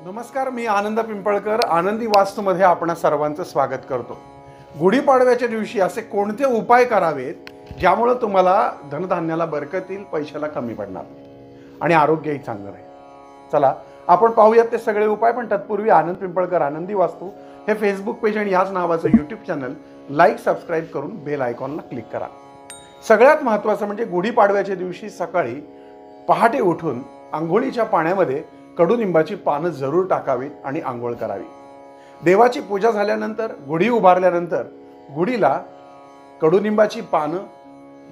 नमस्कार, मी आनंद पिंपळकर आनंदी वास्तूमध्ये आपणा सर्वांचं स्वागत करतो। गुढीपाडव्याच्या दिवशी असे कोणते उपाय करावेत ज्यामुळे तुम्हाला धनधान्याला बरकत येईल, पैशाला कमी पडणार आणि आरोग्यही चांगलं राहील। चला आपण पाहूयात ते सगळे उपाय, पण तत्पूर्वी आनंद पिंपळकर आनंदी वास्तू हे फेसबुक पेज आणि याच नावाचं यूट्यूब चॅनल लाईक सबस्क्राईब करून बेल आयकॉनला क्लिक करा। सगळ्यात महत्त्वाचं म्हणजे गुढीपाडव्याच्या दिवशी सकाळी पहाटे उठून अंघोळीच्या पाण्यामध्ये कडुनिंबाची पानं जरूर टाकावीत आणि आंघोळ करावी। देवाची पूजा झाल्यानंतर गुढी उभारल्यानंतर गुढीला कडुनिंबाची पानं,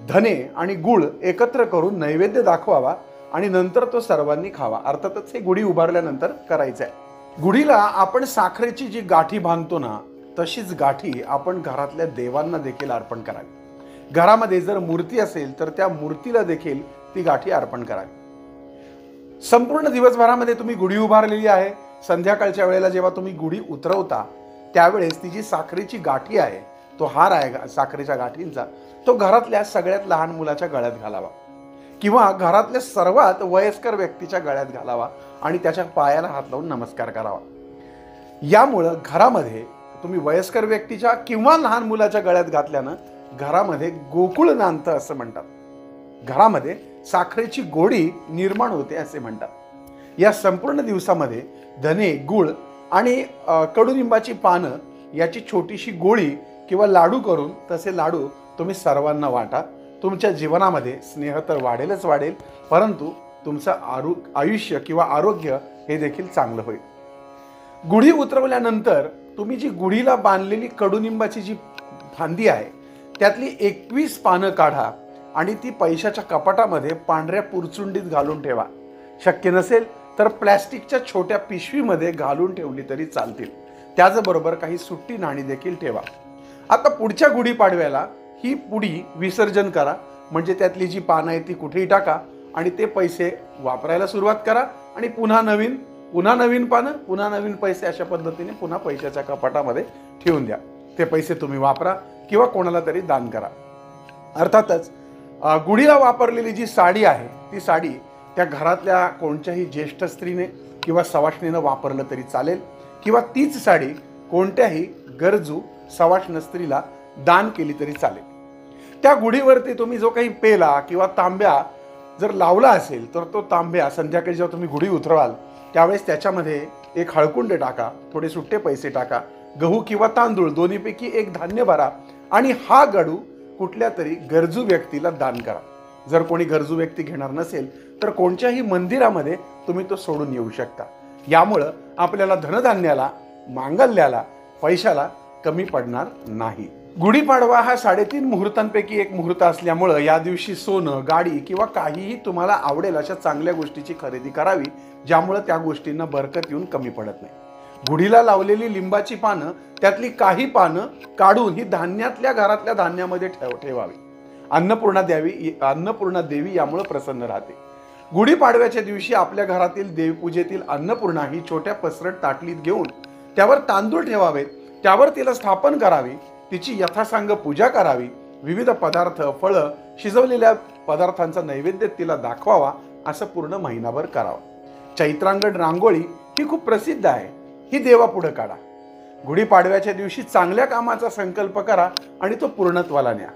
धने आणि गुळ एकत्र करून नैवेद्य दाखवावा आणि नंतर तो सर्वांनी खावा। अर्थातच हे गुढी उभारल्यानंतर करायचं आहे। गुढीला आपण साखरेची जी गाठी बांधतो ना, तशीच गाठी आपण घरातल्या देवांना देखील अर्पण करावी। घरामध्ये जर मूर्ती असेल तर त्या मूर्तीला देखील ती गाठी अर्पण करावी। संपूर्ण दिवसभरामध्ये तुम्ही गुढी उभारलेली आहे, संध्याकाळच्या वेळेला जेव्हा तुम्ही गुढी उतरवता त्यावेळेस ती जी साखरेची गाठी आहे, तो हार आहे साखरेच्या गाठींचा, तो घरातल्या सगळ्यात लहान मुलाच्या गळ्यात घालावा किंवा घरातल्या सर्वात वयस्कर व्यक्तीच्या गळ्यात घालावा आणि त्याच्या पायाला हात लावून नमस्कार करावा। यामुळं घरामध्ये तुम्ही वयस्कर व्यक्तीच्या किंवा लहान मुलाच्या गळ्यात घातल्यानं घरामध्ये गोकुळ नांदतं असं म्हणतात। घरामध्ये साखरेची गोडी निर्माण होते असे म्हणतात। या संपूर्ण दिवसामध्ये धने, गुळ आणि कडुनिंबाची पानं याची छोटीशी गोळी किंवा लाडू करून तसे लाडू तुम्ही सर्वांना वाटा। तुमच्या जीवनामध्ये स्नेह तर वाढेलच वाढेल, परंतु तुमचं आयुष्य किंवा आरोग्य हे देखील चांगलं होईल। गुढी उतरवल्यानंतर तुम्ही जी गुढीला बांधलेली कडुनिंबाची जी फांदी आहे त्यातली 21 पानं काढा आणि ती पैशाच्या कपाटामध्ये पांढऱ्या पुरचुंडीत घालून ठेवा। शक्य नसेल तर प्लॅस्टिकच्या छोट्या पिशवीमध्ये घालून ठेवली तरी चालतील। त्याचबरोबर काही सुट्टी नाणी देखील ठेवा। आता पुढच्या गुढीपाडव्याला ही पुडी विसर्जन करा, म्हणजे त्यातली जी पानं आहे ती कुठेही टाका आणि ते पैसे वापरायला सुरुवात करा आणि पुन्हा नवीन पानं, पुन्हा नवीन पैसे, अशा पद्धतीने पुन्हा पैशाच्या कपाटामध्ये ठेवून द्या। ते पैसे तुम्ही वापरा किंवा कोणाला तरी दान करा। अर्थातच गुढीला वापरलेली जी साडी आहे ती साडी त्या घरातल्या कोणत्याही ज्येष्ठ स्त्रीने किंवा सवाष्णीने वापरलं तरी चालेल किंवा तीच साडी कोणत्याही गरजू सवाष्ण स्त्रीला दान केली तरी चालेल। त्या गुढीवरती तुम्ही जो काही पेला किंवा तांब्या जर लावला असेल तर तो तांब्या संध्याकाळी जेव्हा तुम्ही गुढी उतरवाल त्यावेळेस त्याच्यामध्ये एक हळकुंड टाका, थोडे सुट्टे पैसे टाका, गहू किंवा तांदूळ दोन्हीपैकी एक धान्य भरा आणि हा गडू कुठल्या तरी गरजू व्यक्तीला दान करा। जर कोणी गरजू व्यक्ती घेणार नसेल तर कोणत्याही मंदिरामध्ये तुम्ही तो सोडून येऊ शकता। यामुळं आपल्याला धनधान्याला, मांगल्याला, पैशाला कमी पडणार नाही। गुढीपाडवा हा 3.5 मुहूर्तांपैकी एक मुहूर्त असल्यामुळं या दिवशी सोनं, गाडी किंवा काहीही तुम्हाला आवडेल अशा चांगल्या गोष्टीची खरेदी करावी, ज्यामुळं त्या गोष्टींना बरकत येऊन कमी पडत नाही। गुढीला लावलेली लिंबाची पानं त्यातली काही पानं काढून ही धान्यातल्या घरातल्या धान्यामध्ये ठेवावी। अन्नपूर्णा देवी यामुळे प्रसन्न राहते। गुढीपाडव्याच्या दिवशी आपल्या घरातील देवपूजेतील अन्नपूर्णा ही छोट्या पसरट ताटलीत घेऊन त्यावर तांदूळ ठेवावेत, त्यावर तिला स्थापन करावी, तिची यथासांग पूजा करावी, विविध पदार्थ, फळं, शिजवलेल्या पदार्थांचा नैवेद्य तिला दाखवावा, असं पूर्ण महिनाभर करावं। चैत्रांगण रांगोळी ही खूप प्रसिद्ध आहे, ही देवापुढे काढा। गुढीपाडव्याच्या दिवशी चांगल्या कामाचा संकल्प करा आणि तो पूर्णत्वाला न्या।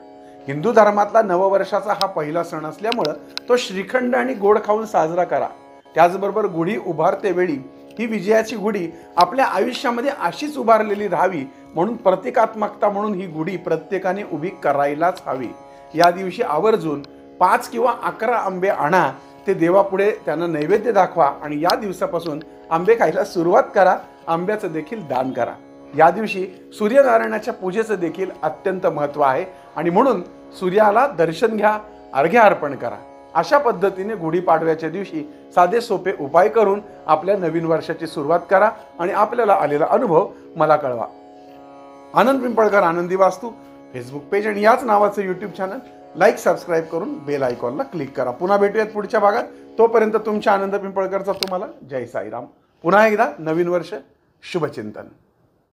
हिंदू धर्मातला नववर्षाचा हा पहिला सण असल्यामुळं तो श्रीखंड आणि गोड खाऊन साजरा करा। त्याचबरोबर गुढी उभारते वेळी ही विजयाची गुढी आपल्या आयुष्यामध्ये अशीच उभारलेली राहावी म्हणून प्रतिकात्मकता म्हणून ही गुढी प्रत्येकाने उभी करायलाच हवी। या दिवशी आवर्जून 5 किंवा 11 आंबे आणा, ते देवापुढे त्यांना नैवेद्य दाखवा आणि या दिवसापासून आंबे खायला सुरुवात करा। आंब्याचं देखील दान करा। या दिवशी सूर्यनारायणाच्या पूजेचं देखील अत्यंत महत्त्व आहे आणि म्हणून सूर्याला दर्शन घ्या, अर्घ्य अर्पण करा। अशा पद्धतीने गुढीपाडव्याच्या दिवशी साधे सोपे उपाय करून आपल्या नवीन वर्षाची सुरुवात करा आणि आपल्याला आलेला अनुभव मला कळवा। आनंद पिंपळकर आनंदी वास्तू फेसबुक पेज आणि याच नावाचं यूट्यूब चॅनल लाईक सबस्क्राईब करून बेल आयकॉनला क्लिक करा। पुन्हा भेटूयात पुढच्या भागात। तोपर्यंत तुमच्या आनंद पिंपळकरचा तुम्हाला जय साईराम। पुन्हा एकदा नवीन वर्ष शुभचिंतन।